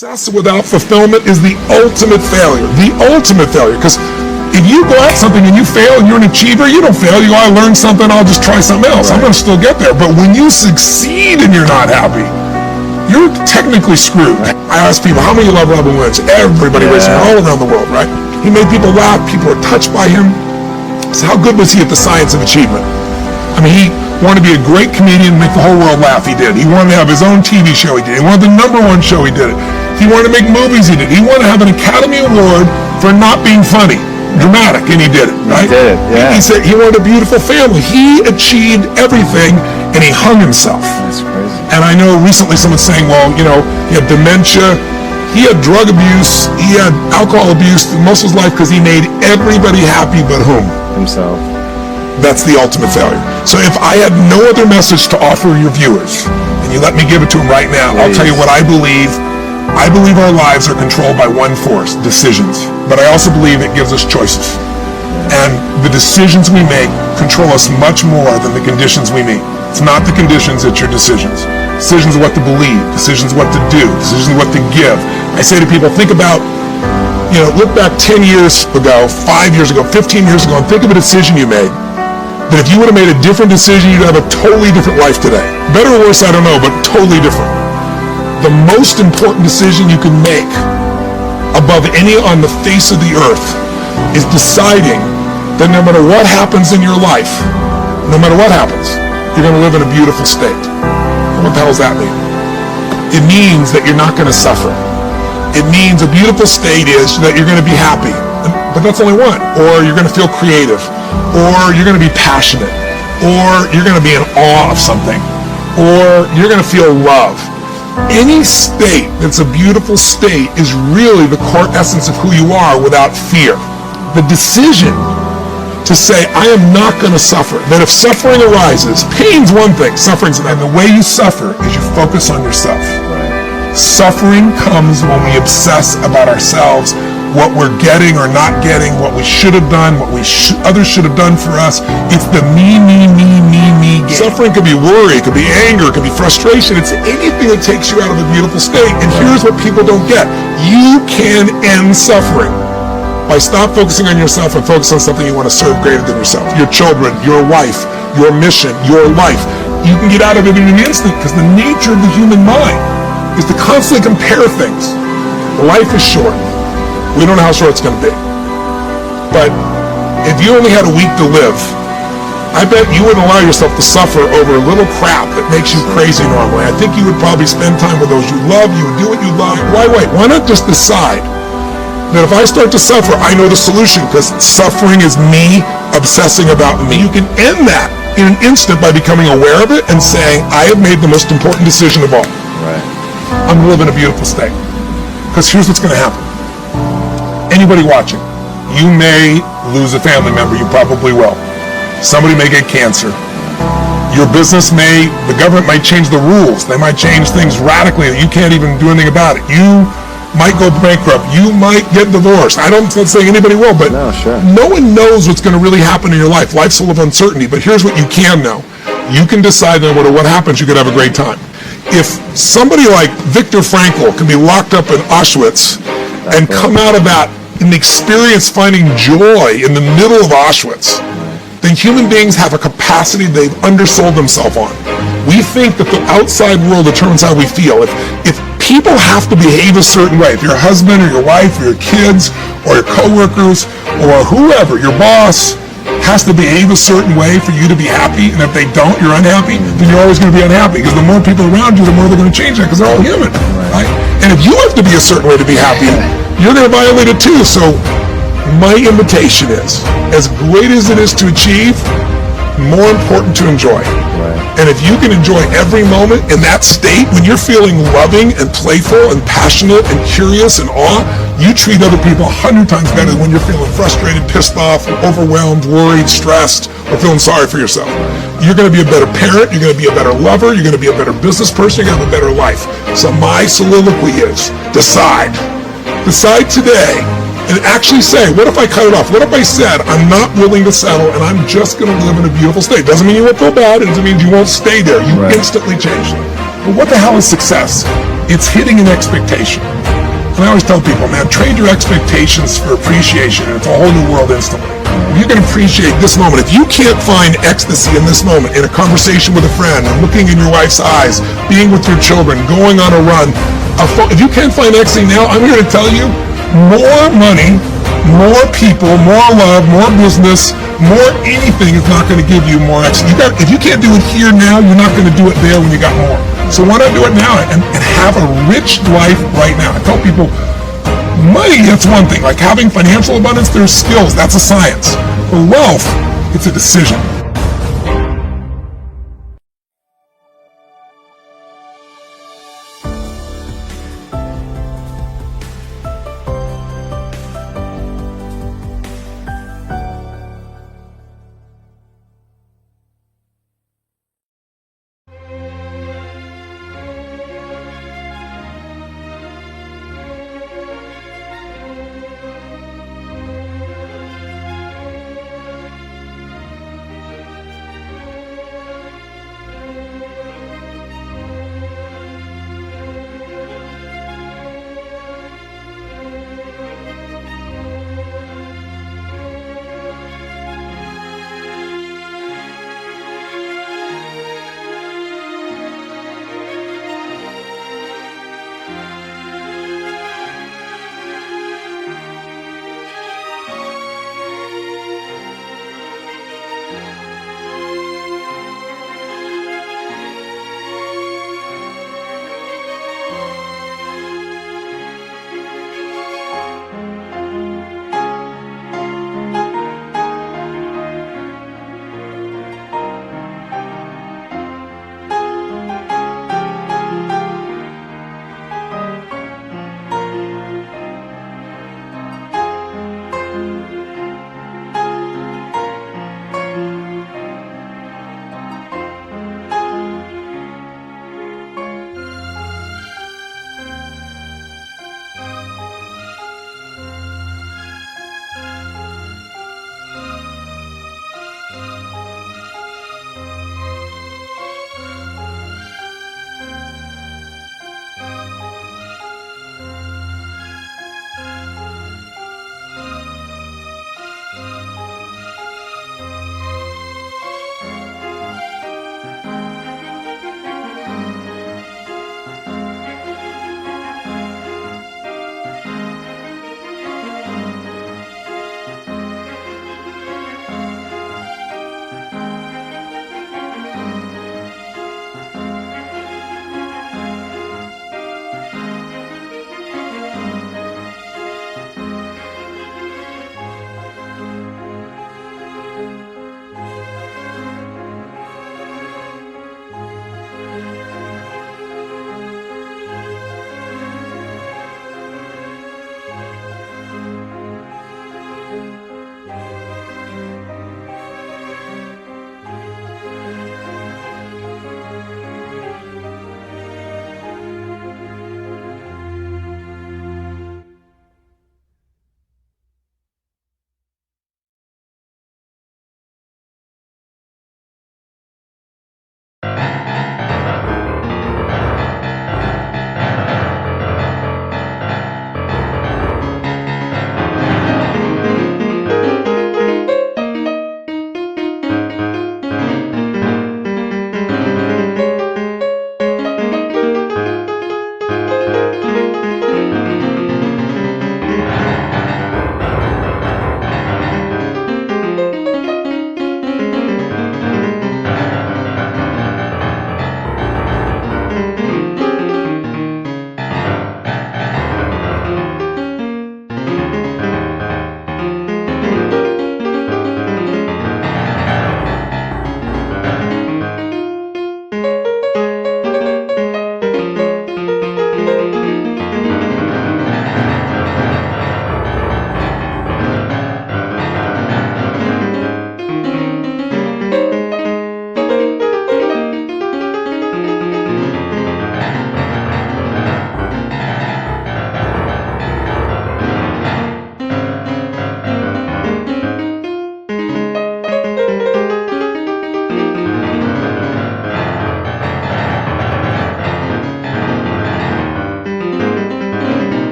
Success without fulfillment is the ultimate failure. The ultimate failure. Because if you go at something and you fail and you're an achiever, you don't fail. You go, I learned something, I'll just try something else. Right. I'm going to still get there. But when you succeed and you're not happy, you're technically screwed. Right. I ask people, how many love Robin Williams? Everybody raising all around the world, right? He made people laugh. People were touched by him. So how good was he at the science of achievement? I mean, he wanted to be a great comedian and make the whole world laugh. He did. He wanted to have his own TV show. He did. He wanted the #1 show. He did it. He wanted to make movies. He did. He wanted to have an Academy Award for not being funny, dramatic, and he did it. Right? He did it. Yeah. He said he wanted a beautiful family. He achieved everything, and he hung himself. That's crazy. And I know recently someone saying, well, you know, he had dementia. He had drug abuse. He had alcohol abuse most of his life because he made everybody happy but whom? Himself. That's the ultimate failure. So if I had no other message to offer your viewers, and you let me give it to them right now, I'll tell you what I believe. I believe our lives are controlled by one force, decisions. But I also believe it gives us choices. And the decisions we make control us much more than the conditions we meet. It's not the conditions, it's your decisions. Decisions of what to believe, decisions what to do, decisions what to give. I say to people, think about, you know, look back 10 years ago, 5 years ago, 15 years ago, and think of a decision you made. That if you would have made a different decision, you'd have a totally different life today. Better or worse, I don't know, but totally different. The most important decision you can make above any on the face of the earth is deciding that no matter what happens in your life, no matter what happens, you're going to live in a beautiful state. What the hell does that mean? It means that you're not going to suffer. It means a beautiful state is that you're going to be happy. But that's only one. Or you're going to feel creative. Or you're going to be passionate. Or you're going to be in awe of something. Or you're going to feel love. Any state that's a beautiful state is really the core essence of who you are without fear. The decision to say, I am not going to suffer. That if suffering arises, pain's one thing, suffering's another. And the way you suffer is you focus on yourself. Right. Suffering comes when we obsess about ourselves, what we're getting or not getting, what we should have done, what others should have done for us. It's the me game. Suffering could be worry, it could be anger, it could be frustration. It's anything that takes you out of a beautiful state. And here's what people don't get. You can end suffering by stop focusing on yourself and focus on something you want to serve greater than yourself. Your children, your wife, your mission, your life. You can get out of it in an instant because the nature of the human mind is to constantly compare things. Life is short. We don't know how short it's going to be. But if you only had a week to live, I bet you wouldn't allow yourself to suffer over a little crap that makes you crazy normally. I think you would probably spend time with those you love. You would do what you love. Why wait? Why not just decide that if I start to suffer, I know the solution, because suffering is me obsessing about me. You can end that in an instant by becoming aware of it and saying, I have made the most important decision of all. Right. I'm going to live in a beautiful state. Because here's what's going to happen. Anybody watching, you may lose a family member. You probably will. Somebody may get cancer. Your business the government might change the rules. They might change things radically that you can't even do anything about it. You might go bankrupt. You might get divorced. I'm not saying anybody will, but no one knows what's going to really happen in your life. Life's full of uncertainty, but here's what you can know. You can decide no matter what happens, you could have a great time. If somebody like Viktor Frankl can be locked up in Auschwitz and come out of that and experience finding joy in the middle of Auschwitz, then human beings have a capacity they've undersold themselves on. We think that the outside world determines how we feel. If people have to behave a certain way, if your husband or your wife or your kids or your coworkers or whoever, your boss, has to behave a certain way for you to be happy, and if they don't, you're unhappy, then you're always going to be unhappy, because the more people around you, the more they're going to change that, because they're all human, right? And if you have to be a certain way to be happy, you're going to violate it too. So my invitation is, as great as it is to achieve, more important to enjoy. And if you can enjoy every moment in that state, when you're feeling loving and playful and passionate and curious and awe, you treat other people 100 times better than when you're feeling frustrated, pissed off, overwhelmed, worried, stressed, or feeling sorry for yourself. You're going to be a better parent, you're going to be a better lover, you're going to be a better business person, you're going to have a better life. So my soliloquy is, decide. Decide today. And actually say, what if I cut it off? What if I said, I'm not willing to settle and I'm just going to live in a beautiful state? Doesn't mean you won't feel bad. It doesn't mean you won't stay there. You instantly change it. But what the hell is success? It's hitting an expectation. And I always tell people, man, trade your expectations for appreciation, and it's a whole new world instantly. You can appreciate this moment. If you can't find ecstasy in this moment, in a conversation with a friend, looking in your wife's eyes, being with your children, going on a run, if you can't find ecstasy now, I'm here to tell you, more money, more people, more love, more business, more anything is not going to give you more ecstasy. If you can't do it here now, you're not going to do it there when you got more. So why not do it now and have a rich life right now? I tell people, money, that's one thing. Like having financial abundance, there's skills. That's a science. But wealth, it's a decision.